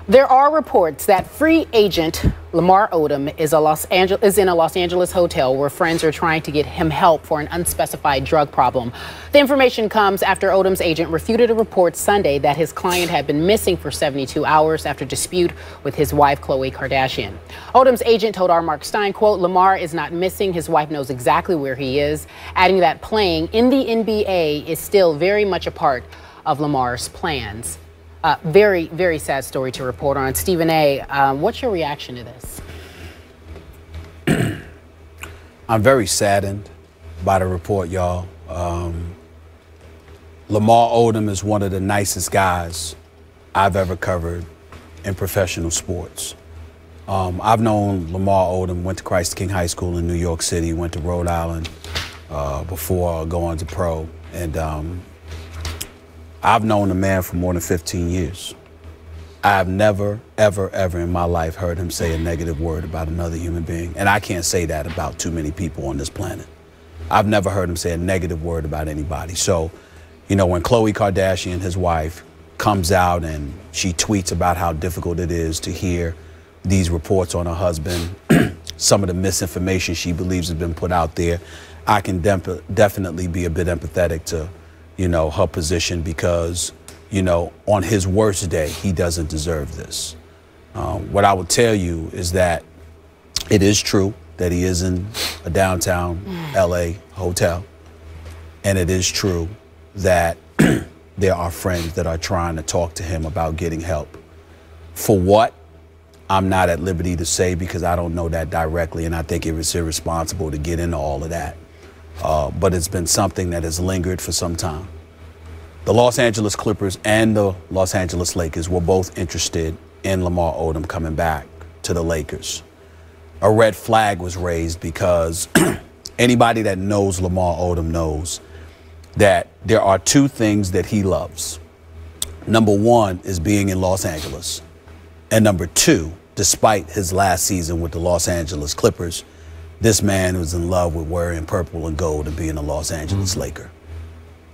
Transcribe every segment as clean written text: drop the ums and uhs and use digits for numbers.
There are reports that free agent Lamar Odom is in a Los Angeles hotel where friends are trying to get him help for an unspecified drug problem. The information comes after Odom's agent refuted a report Sunday that his client had been missing for 72 hours after dispute with his wife, Khloe Kardashian. Odom's agent told our Mark Stein, quote, "Lamar is not missing. His wife knows exactly where he is," adding that playing in the NBA is still very much a part of Lamar's plans. Very, very sad story to report on. Stephen A., what's your reaction to this? I'm very saddened by the report, y'all. Lamar Odom is one of the nicest guys I've ever covered in professional sports. I've known Lamar Odom, went to Christ King High School in New York City, went to Rhode Island before going to pro. And I've known the man for more than 15 years. I've never, ever, ever in my life heard him say a negative word about another human being. And I can't say that about too many people on this planet. I've never heard him say a negative word about anybody. So, you know, when Khloe Kardashian, his wife, comes out and she tweets about how difficult it is to hear these reports on her husband, some of the misinformation she believes has been put out there, I can definitely be a bit empathetic to, you know, her position because, you know, on his worst day, he doesn't deserve this. What I would tell you is that it is true that he is in a downtown LA hotel. And it is true that there are friends that are trying to talk to him about getting help. For what? I'm not at liberty to say because I don't know that directly, and I think it was irresponsible to get into all of that. But it's been something that has lingered for some time. The Los Angeles Clippers and the Los Angeles Lakers were both interested in Lamar Odom coming back to the Lakers. A red flag was raised because anybody that knows Lamar Odom knows that there are two things that he loves. Number one is being in Los Angeles. And number two, despite his last season with the Los Angeles Clippers, this man was in love with wearing purple and gold and being a Los Angeles Laker.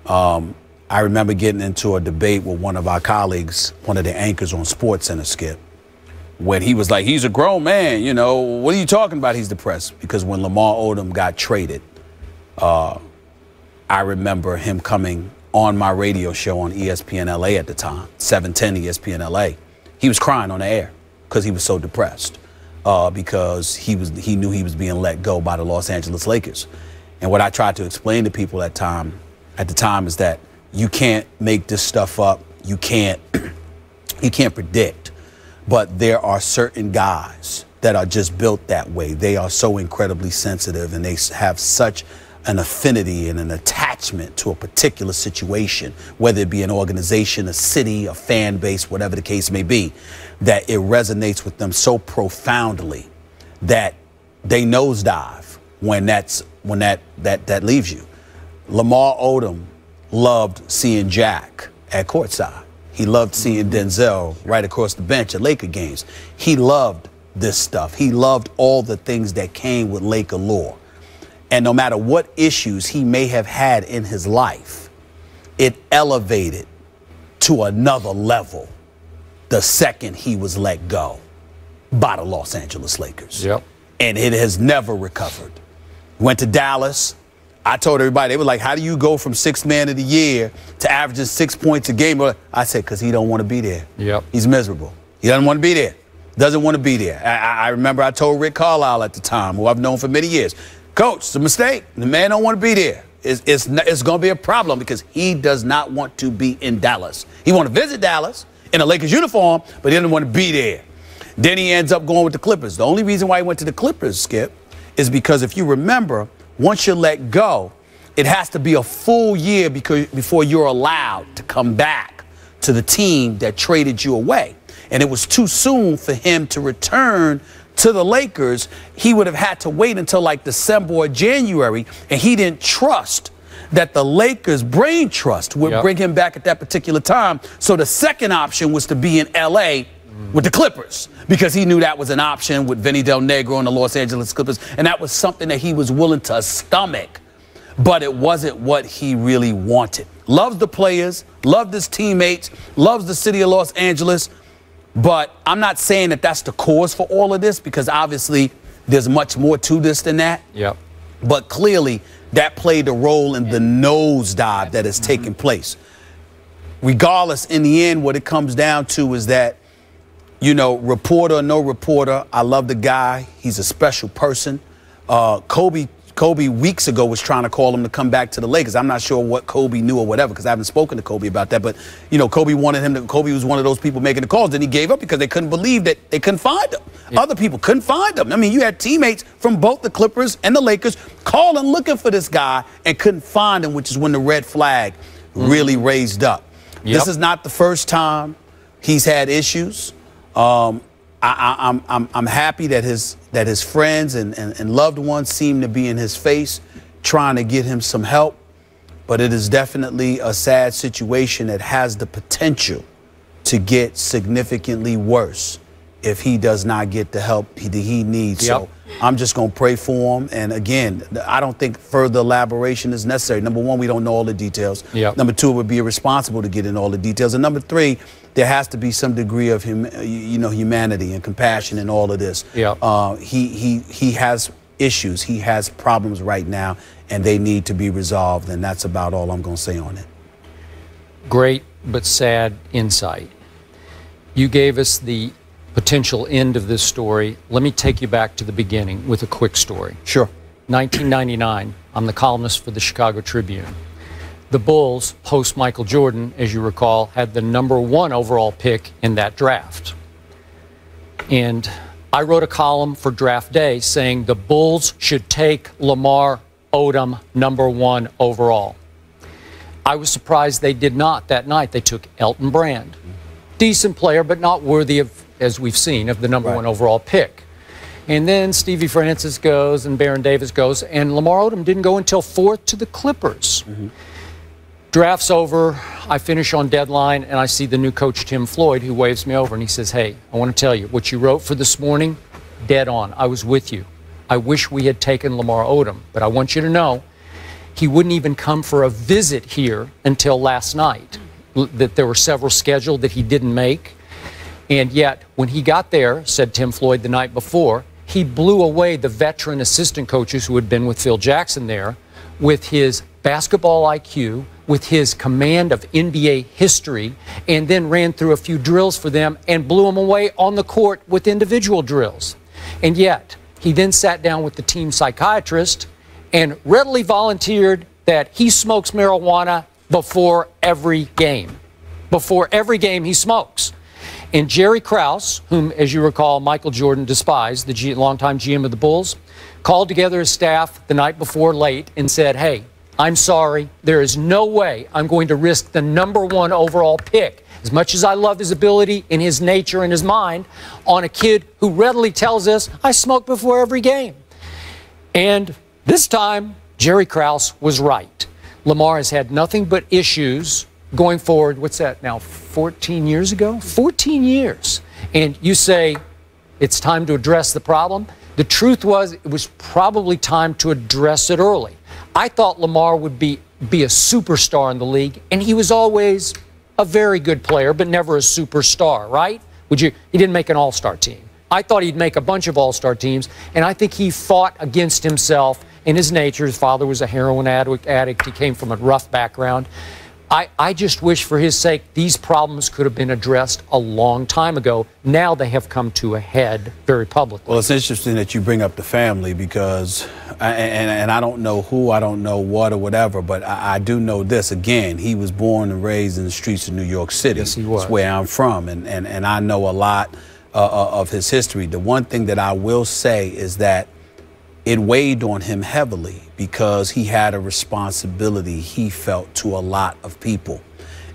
I remember getting into a debate with one of our colleagues, one of the anchors on SportsCenter, Skip, when he was like, he's a grown man, you know, what are you talking about? He's depressed. Because when Lamar Odom got traded, I remember him coming on my radio show on ESPN LA at the time, 710 ESPN LA. He was crying on the air because he was so depressed. Because he knew he was being let go by the Los Angeles Lakers. And what I tried to explain to people at the time is that you can't make this stuff up. You can't predict. But there are certain guys that are just built that way. They are so incredibly sensitive and they have such an affinity and an attachment to a particular situation, whether it be an organization, a city, a fan base, whatever the case may be, that it resonates with them so profoundly that they nosedive when that leaves you. Lamar Odom loved seeing Jack at courtside. He loved seeing Denzel right across the bench at Laker games. He loved this stuff. He loved all the things that came with Laker lore. And no matter what issues he may have had in his life, it elevated to another level the second he was let go by the Los Angeles Lakers. Yep. And it has never recovered. Went to Dallas. I told everybody, they were like, how do you go from sixth man of the year to averaging 6 points a game? I said, because he don't want to be there. Yep. He's miserable. He doesn't want to be there. Doesn't want to be there. I remember I told Rick Carlisle at the time, who I've known for many years, Coach, it's a mistake. The man don't want to be there. It's going to be a problem because he does not want to be in Dallas. He want to visit Dallas in a Lakers uniform, but he doesn't want to be there. Then he ends up going with the Clippers. The only reason why he went to the Clippers, Skip, is because if you remember, once you're let go, it has to be a full year before you're allowed to come back to the team that traded you away. And it was too soon for him to return to the Lakers. He would have had to wait until like December or January, and he didn't trust that the Lakers' brain trust would bring him back at that particular time. So the second option was to be in L.A. with the Clippers, because he knew that was an option with Vinny Del Negro and the Los Angeles Clippers, and that was something that he was willing to stomach, but it wasn't what he really wanted. Loves the players, loved his teammates, loves the city of Los Angeles, But I'm not saying that that's the cause for all of this, because obviously there's much more to this than that. Yep. But clearly that played a role in the nosedive that has taken place. Regardless, in the end, what it comes down to is that, you know, reporter or no reporter, I love the guy. He's a special person. Kobe weeks ago was trying to call him to come back to the Lakers. I'm not sure what Kobe knew or whatever, because I haven't spoken to Kobe about that. But, you know, Kobe wanted him to. Kobe was one of those people making the calls. Then he gave up because they couldn't believe that they couldn't find him. Yeah. Other people couldn't find him. I mean, you had teammates from both the Clippers and the Lakers calling, looking for this guy, and couldn't find him, which is when the red flag really raised up. Yep. This is not the first time he's had issues. I'm happy that his friends and loved ones seem to be in his face trying to get him some help, but it is definitely a sad situation that has the potential to get significantly worse if he does not get the help he needs. Yep. So I'm just going to pray for him. And again, I don't think further elaboration is necessary. Number one, we don't know all the details. Yep. Number two, it would be irresponsible to get in all the details. And number three, there has to be some degree of humanity and compassion in all of this. Yep. He has issues. He has problems right now, and they need to be resolved. And that's about all I'm going to say on it. Great but sad insight. You gave us the potential end of this story. Let me take you back to the beginning with a quick story. Sure. 1999, I'm the columnist for the Chicago Tribune. The Bulls, post Michael Jordan, as you recall, had the #1 overall pick in that draft. And I wrote a column for draft day saying the Bulls should take Lamar Odom #1 overall. I was surprised they did not that night. They took Elton Brand. Decent player, but not worthy of, as we've seen, of the #1 overall pick. And then Stevie Francis goes and Baron Davis goes, and Lamar Odom didn't go until 4th to the Clippers. Draft's over, I finish on deadline, and I see the new coach, Tim Floyd, who waves me over, and he says, hey, I want to tell you, what you wrote for this morning, dead on. I was with you. I wish we had taken Lamar Odom, but I want you to know he wouldn't even come for a visit here until last night, that there were several scheduled that he didn't make. And yet, when he got there, said Tim Floyd the night before, he blew away the veteran assistant coaches who had been with Phil Jackson there with his basketball IQ, with his command of NBA history, and then ran through a few drills for them and blew them away on the court with individual drills. And yet, he then sat down with the team psychiatrist and readily volunteered that he smokes marijuana before every game. Before every game he smokes. And Jerry Krause, whom, as you recall, Michael Jordan despised, the longtime GM of the Bulls, called together his staff the night before late and said, hey, I'm sorry, there is no way I'm going to risk the #1 overall pick, as much as I love his ability and his nature and his mind, on a kid who readily tells us, I smoke before every game. And this time, Jerry Krause was right. Lamar has had nothing but issues going forward. What's that now, 14 years ago? 14 years. And you say it's time to address the problem. The truth was it was probably time to address it early. I thought Lamar would be a superstar in the league, and he was always a very good player, but never a superstar, right? He didn't make an all-star team. I thought he'd make a bunch of all-star teams, and I think he fought against himself in his nature. His father was a heroin addict. He came from a rough background. I just wish for his sake these problems could have been addressed a long time ago. Now they have come to a head very publicly. Well, it's interesting that you bring up the family because, and I don't know who, I don't know what or whatever, but I do know this. Again, he was born and raised in the streets of New York City. Yes, he was. That's where I'm from, and I know a lot of his history. The one thing that I will say is that it weighed on him heavily because he had a responsibility, he felt, to a lot of people.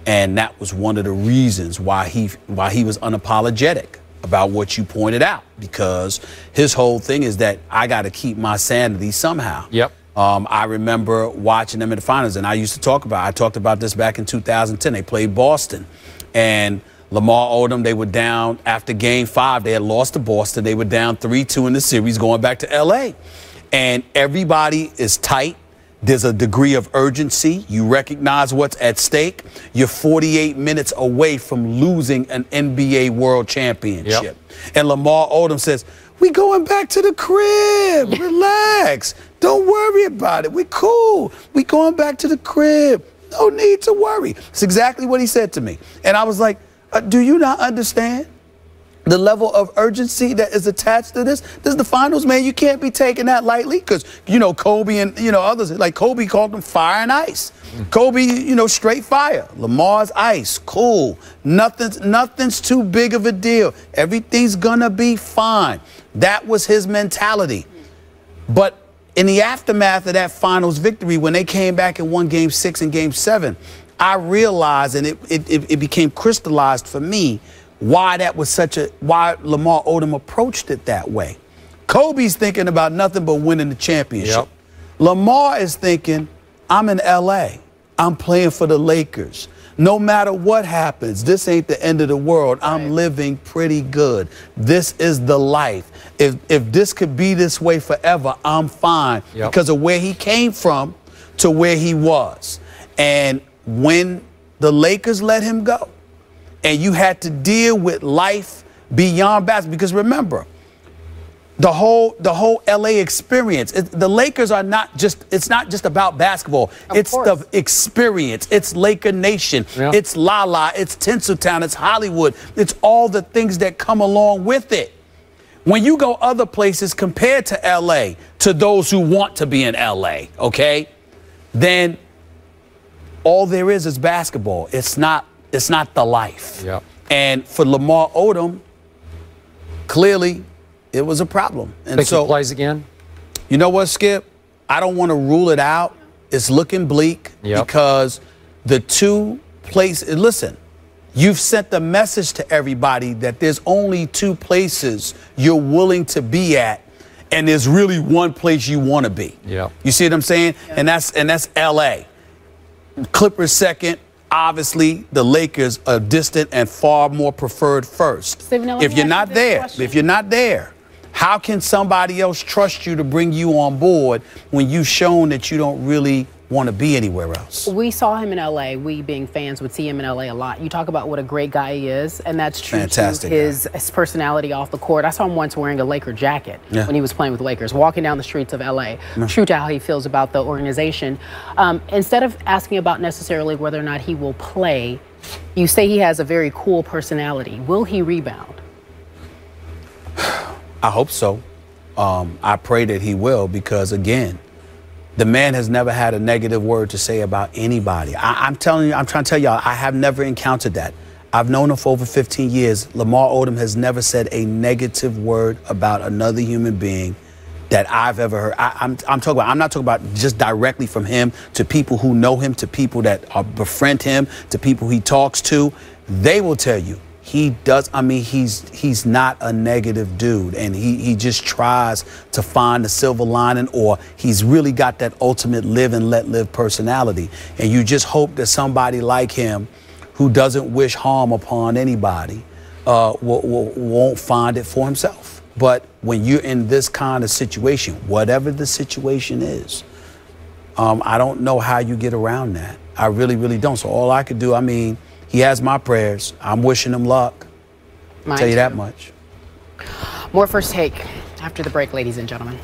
And that was one of the reasons why he was unapologetic about what you pointed out, because his whole thing is that I got to keep my sanity somehow. Yep. I remember watching them in the finals, and I talked about this back in 2010. They played Boston, and Lamar Odom, they were down after Game 5. They had lost to Boston. They were down 3-2 in the series going back to L.A. And everybody is tight. There's a degree of urgency. You recognize what's at stake. You're 48 minutes away from losing an NBA World Championship. Yep. And Lamar Odom says, we going back to the crib. Relax. Don't worry about it. We cool. We going back to the crib. No need to worry. It's exactly what he said to me. And I was like, do you not understand the level of urgency that is attached to this? This is the finals, man. You can't be taking that lightly because, you know, Kobe and, you know, others, like Kobe called them fire and ice. Kobe, you know, straight fire. Lamar's ice. Cool. Nothing's too big of a deal. Everything's gonna be fine. That was his mentality. But in the aftermath of that finals victory, when they came back and won Game 6 and Game 7, I realized, and it became crystallized for me, why that was why Lamar Odom approached it that way. Kobe's thinking about nothing but winning the championship. Yep. Lamar is thinking, I'm in LA. I'm playing for the Lakers. No matter what happens, this ain't the end of the world. Right. I'm living pretty good. This is the life. If this could be this way forever, I'm fine. Yep. Because of where he came from to where he was. And when the Lakers let him go, and you had to deal with life beyond basketball, because remember, the whole LA experience, the Lakers are not just, it's not just about basketball. It's the experience. It's Laker Nation. Yeah. It's La, it's Tinseltown, it's Hollywood. It's all the things that come along with it. When you go other places compared to LA, to those who want to be in LA, okay, then all there is basketball. It's not the life. Yep. And for Lamar Odom, clearly it was a problem. And think so he plays again? You know what, Skip? I don't want to rule it out. It's looking bleak because the two places, listen, you've sent the message to everybody that there's only two places you're willing to be at, and there's really one place you want to be. Yeah. You see what I'm saying? Yeah. And that's LA. Clippers second. Obviously, the Lakers are distant and far more preferred first. Stephen, if you're not there, how can somebody else trust you to bring you on board when you've shown that you don't really want to be anywhere else? We saw him in LA. We being fans would see him in LA a lot. You talk about what a great guy he is, and that's true to his personality off the court. I saw him once wearing a Laker jacket when he was playing with the Lakers, walking down the streets of LA. True to how he feels about the organization. Instead of asking about necessarily whether or not he will play, you say he has a very cool personality. Will he rebound? I hope so. I pray that he will, because again, the man has never had a negative word to say about anybody. I'm trying to tell y'all, I have never encountered that. I've known him for over 15 years. Lamar Odom has never said a negative word about another human being that I've ever heard. I'm not talking about just directly from him to people who know him, to people that befriend him, to people he talks to. They will tell you. He does, I mean, he's not a negative dude, and he just tries to find the silver lining, or he's really got that ultimate live and let live personality. And you just hope that somebody like him, who doesn't wish harm upon anybody, won't find it for himself. But when you're in this kind of situation, whatever the situation is, I don't know how you get around that. I really, really don't. So all I could do, I mean, he has my prayers. I'm wishing him luck. I'll tell you that much. More First Take after the break, ladies and gentlemen.